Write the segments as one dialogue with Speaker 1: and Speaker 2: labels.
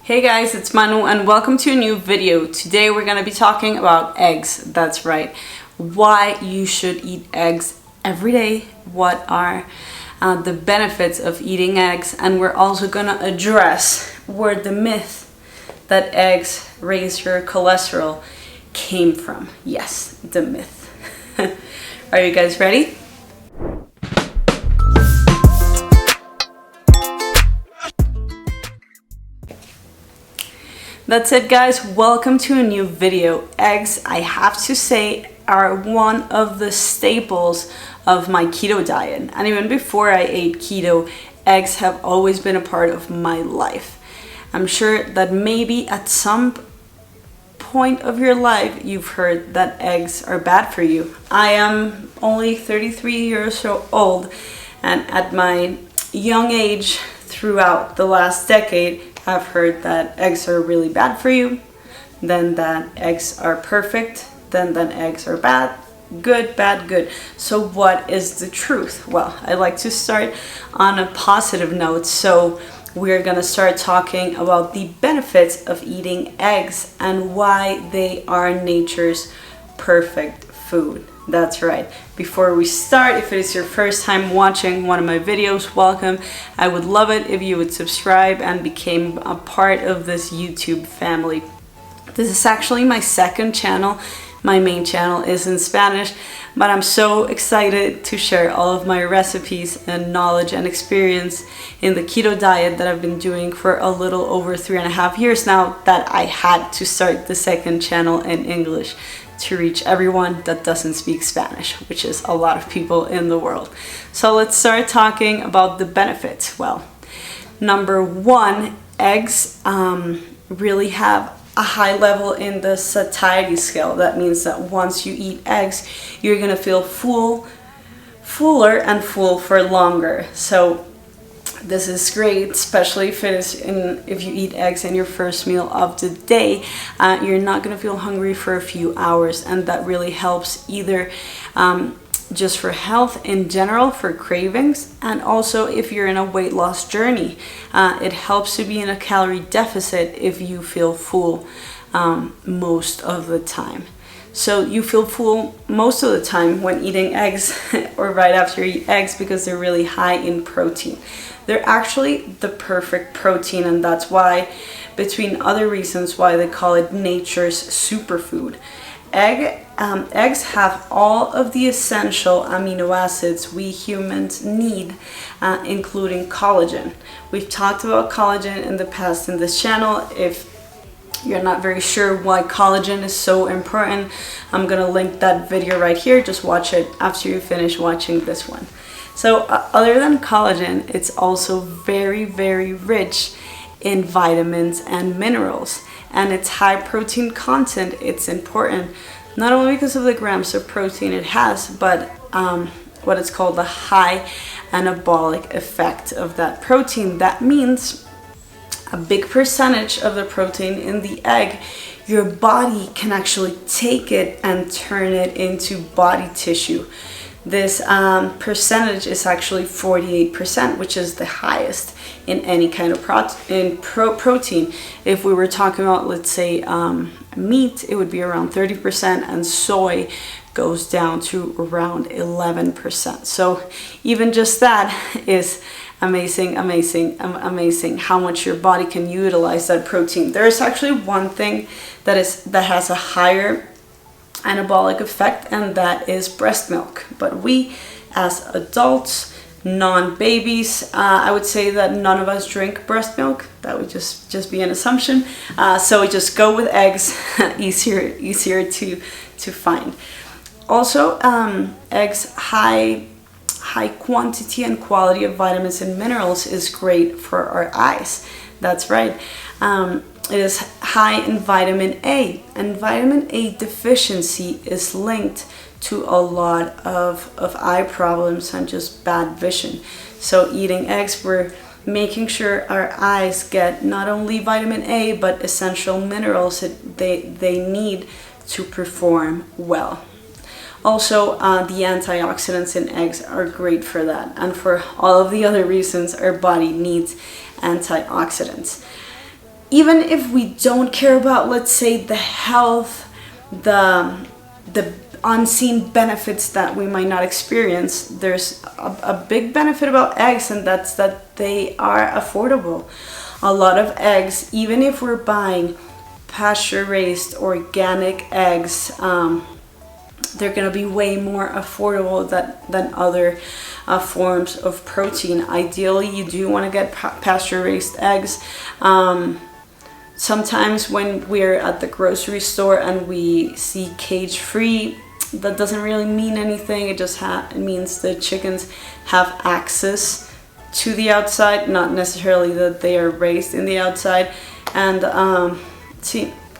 Speaker 1: Hey guys, it's Manu and welcome to a new video. Today we're going to be talking about eggs. That's right. Why you should eat eggs every day. What are the benefits of eating eggs? And we're also going to address where the myth that eggs raise your cholesterol came from. Yes, the myth. Are you guys ready? That's it guys, welcome to a new video. Eggs, I have to say, are one of the staples of my keto diet. And even before I ate keto, eggs have always been a part of my life. I'm sure that maybe at some point of your life you've heard that eggs are bad for you. I am only 33 years old, and at my young age throughout the last decade, I've heard that eggs are really bad for you, then that eggs are perfect, then that eggs are bad, good. So what is the truth? Well, I like to start on a positive note. So we're gonna start talking about the benefits of eating eggs and why they are nature's perfect food. That's right. Before we start, if it is your first time watching one of my videos, welcome. I would love it if you would subscribe and become a part of this YouTube family. This is actually my second channel. My main channel is in Spanish, but I'm so excited to share all of my recipes and knowledge and experience in the keto diet that I've been doing for a little over 3.5 years now that I had to start the second channel in English to reach everyone that doesn't speak Spanish, which is a lot of people in the world. So let's start talking about the benefits. Well, number one, eggs really have a high level in the satiety scale. That means that once you eat eggs, you're gonna feel fuller and full for longer. So this is great, especially if you eat eggs in your first meal of the day. You're not going to feel hungry for a few hours, and that really helps either just for health in general, for cravings, and also if you're in a weight loss journey. It helps to be in a calorie deficit if you feel full most of the time. So you feel full most of the time when eating eggs or right after you eat eggs because they're really high in protein. They're actually the perfect protein, and that's why, between other reasons why they call it nature's superfood. Eggs have all of the essential amino acids we humans need, including collagen. We've talked about collagen in the past in this channel. If you're not very sure why collagen is so important, I'm gonna link that video right here. Just watch it after you finish watching this one. So other than collagen, it's also very, very rich in vitamins and minerals, and its high protein content. It's important not only because of the grams of protein it has, but what is called the high anabolic effect of that protein. That means a big percentage of the protein in the egg, your body can actually take it and turn it into body tissue. This percentage is actually 48%, which is the highest in any kind of protein. If we were talking about, let's say, meat, it would be around 30%, and soy goes down to around 11%. So even just that is amazing how much your body can utilize that protein. There's actually one thing that has a higher anabolic effect, and that is breast milk. But we as adults, non-babies, I would say that none of us drink breast milk. That would just be an assumption. So we just go with eggs. easier to find. Also, eggs high quantity and quality of vitamins and minerals is great for our eyes. That's right. It is high in vitamin A, and vitamin A deficiency is linked to a lot of eye problems and just bad vision. So eating eggs, we're making sure our eyes get not only vitamin A, but essential minerals that they need to perform well. Also, the antioxidants in eggs are great for that, and for all of the other reasons our body needs antioxidants. even if we don't care about, let's say, the health, the unseen benefits that we might not experience, there's a big benefit about eggs, and that's that they are affordable. A lot of eggs, even if we're buying pasture-raised organic eggs, they're going to be way more affordable than other forms of protein. Ideally, you do want to get pasture-raised eggs. Sometimes when we're at the grocery store and we see cage-free, that doesn't really mean anything. It just means the chickens have access to the outside, not necessarily that they are raised in the outside. And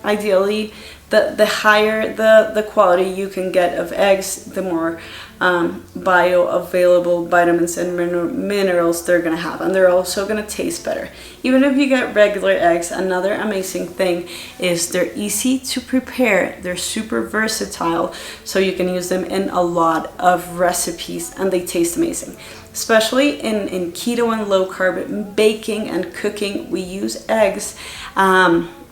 Speaker 1: ideally, the higher the quality you can get of eggs, the more bioavailable vitamins and minerals they're going to have, and they're also going to taste better. Even if you get regular eggs, another amazing thing is they're easy to prepare. They're super versatile, so you can use them in a lot of recipes, and they taste amazing. Especially in keto and low carb baking and cooking, we use eggs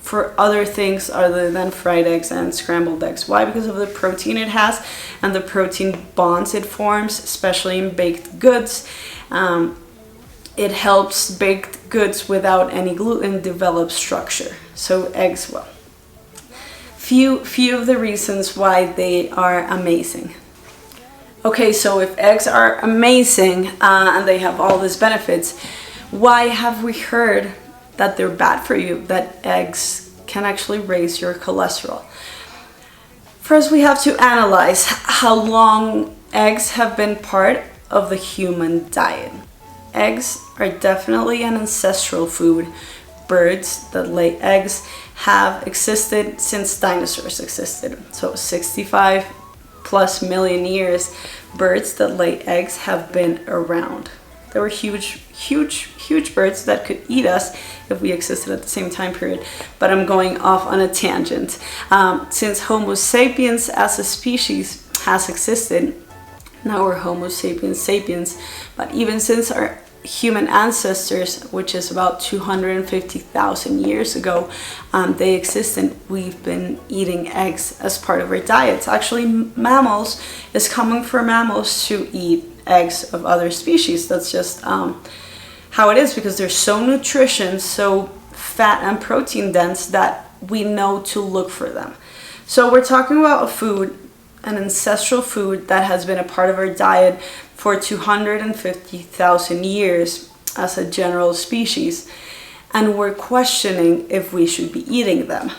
Speaker 1: for other things other than fried eggs and scrambled eggs. Why? Because of the protein it has and the protein bonds it forms, especially in baked goods. It helps baked goods without any gluten develop structure. So eggs, well, few of the reasons why they are amazing. Okay, so if eggs are amazing and they have all these benefits, why have we heard that they're bad for you, that eggs can actually raise your cholesterol? First, we have to analyze how long eggs have been part of the human diet. Eggs are definitely an ancestral food. Birds that lay eggs have existed since dinosaurs existed. So 65 plus million years, birds that lay eggs have been around. There were huge birds that could eat us if we existed at the same time period. But I'm going off on a tangent. Since Homo sapiens as a species has existed, now we're Homo sapiens sapiens, but even since our human ancestors, which is about 250,000 years ago, they existed, we've been eating eggs as part of our diets. Actually, mammals, it's common for mammals to eat eggs of other species. That's just how it is, because they're so nutritious, so fat and protein dense, that we know to look for them. So we're talking about a food, an ancestral food that has been a part of our diet for 250,000 years as a general species, and we're questioning if we should be eating them.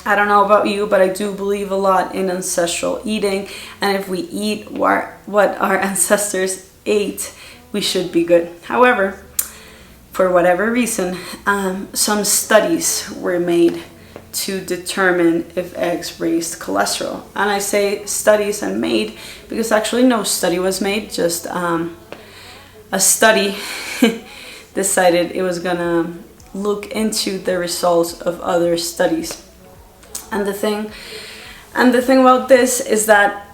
Speaker 1: I don't know about you, but I do believe a lot in ancestral eating, and if we eat what our ancestors ate, we should be good. However, for whatever reason, some studies were made to determine if eggs raised cholesterol. And I say studies and made because actually no study was made, just a study decided it was gonna look into the results of other studies. And the thing about this is that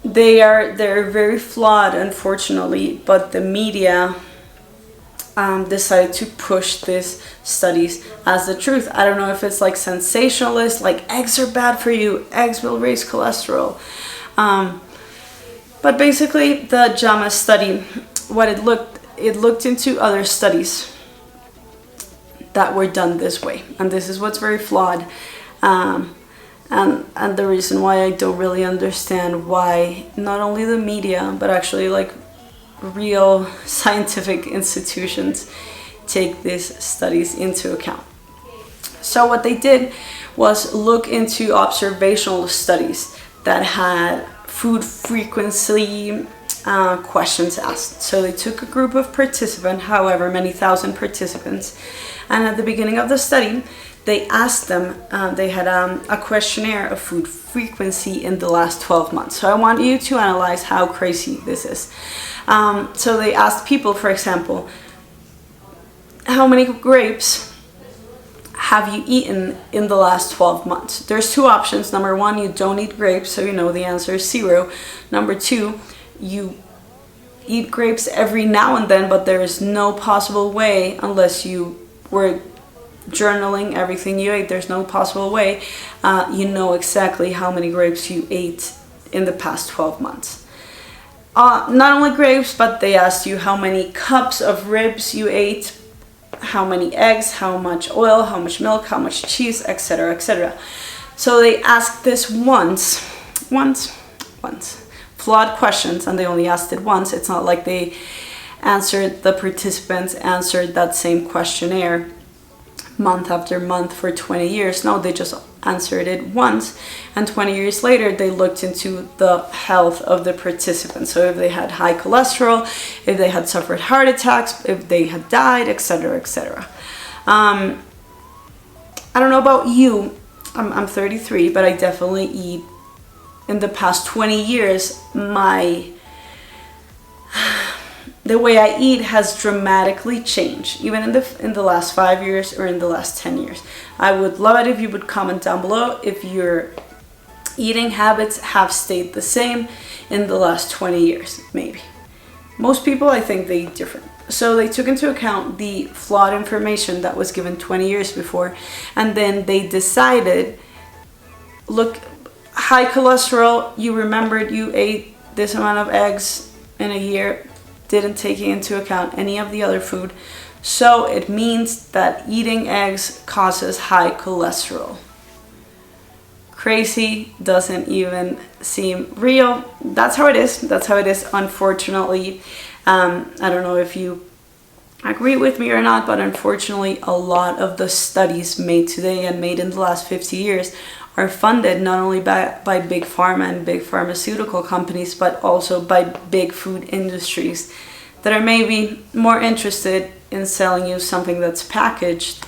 Speaker 1: they're very flawed, unfortunately, but the media decided to push these studies as the truth. I don't know if it's like sensationalist, like eggs are bad for you, eggs will raise cholesterol. But basically the JAMA study, what it looked into other studies that were done this way. And this is what's very flawed. And the reason why I don't really understand why not only the media, but actually like real scientific institutions take these studies into account. So what they did was look into observational studies that had food frequency questions asked. So they took a group of participants, however many thousand participants, and at the beginning of the study, they asked them, they had a questionnaire of food frequency in the last 12 months. So I want you to analyze how crazy this is. So they asked people, for example, how many grapes have you eaten in the last 12 months? There's two options. Number one, you don't eat grapes, so you know the answer is 0. Number two, you eat grapes every now and then, but there is no possible way, unless you were journaling everything you ate. There's no possible way you know exactly how many grapes you ate in the past 12 months. Not only grapes, but they asked you how many cups of ribs you ate, how many eggs, how much oil, how much milk, how much cheese, etc., etc. So they asked this once. Flawed questions, and they only asked it once. It's not like the participants answered that same questionnaire month after month for 20 years. No, they just answered it once, and 20 years later they looked into the health of the participants. So if they had high cholesterol, if they had suffered heart attacks, if they had died, etc., etc. I don't know about you, I'm 33, but I definitely eat, in the past 20 years, the way I eat has dramatically changed, even in the last 5 years or in the last 10 years. I would love it if you would comment down below if your eating habits have stayed the same in the last 20 years, maybe. Most people, I think, they eat different. So they took into account the flawed information that was given 20 years before, and then they decided, look, high cholesterol, you remembered you ate this amount of eggs in a year, didn't take into account any of the other food, so it means that eating eggs causes high cholesterol. Crazy, doesn't even seem real. That's how it is. That's how it is, unfortunately. I don't know if you agree with me or not, but unfortunately a lot of the studies made today and made in the last 50 years are funded not only by big pharma and big pharmaceutical companies, but also by big food industries that are maybe more interested in selling you something that's packaged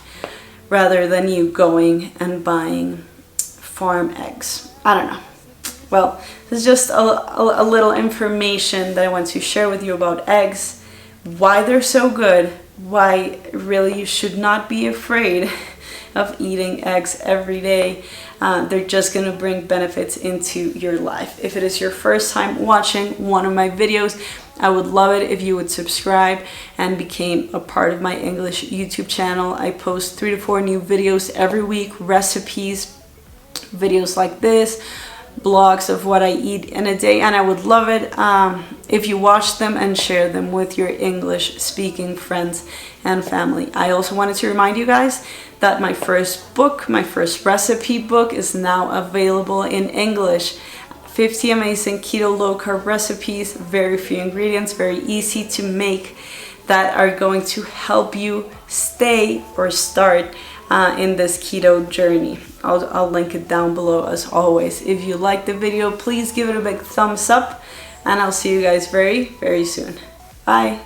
Speaker 1: rather than you going and buying farm eggs. I don't know. Well, this is just a little information that I want to share with you about eggs, why they're so good, why really you should not be afraid of eating eggs every day. They're just going to bring benefits into your life. If it is your first time watching one of my videos, I would love it if you would subscribe and become a part of my English YouTube channel. I post 3 to 4 new videos every week, recipes, videos like this, blogs of what I eat in a day, and I would love it if you watch them and share them with your English speaking friends and family. I also wanted to remind you guys that my first book, my first recipe book, is now available in English. 50 amazing keto low carb recipes, very few ingredients, very easy to make, that are going to help you stay or start in this keto journey. I'll link it down below as always. If you like the video, please give it a big thumbs up, and I'll see you guys very, very soon. Bye.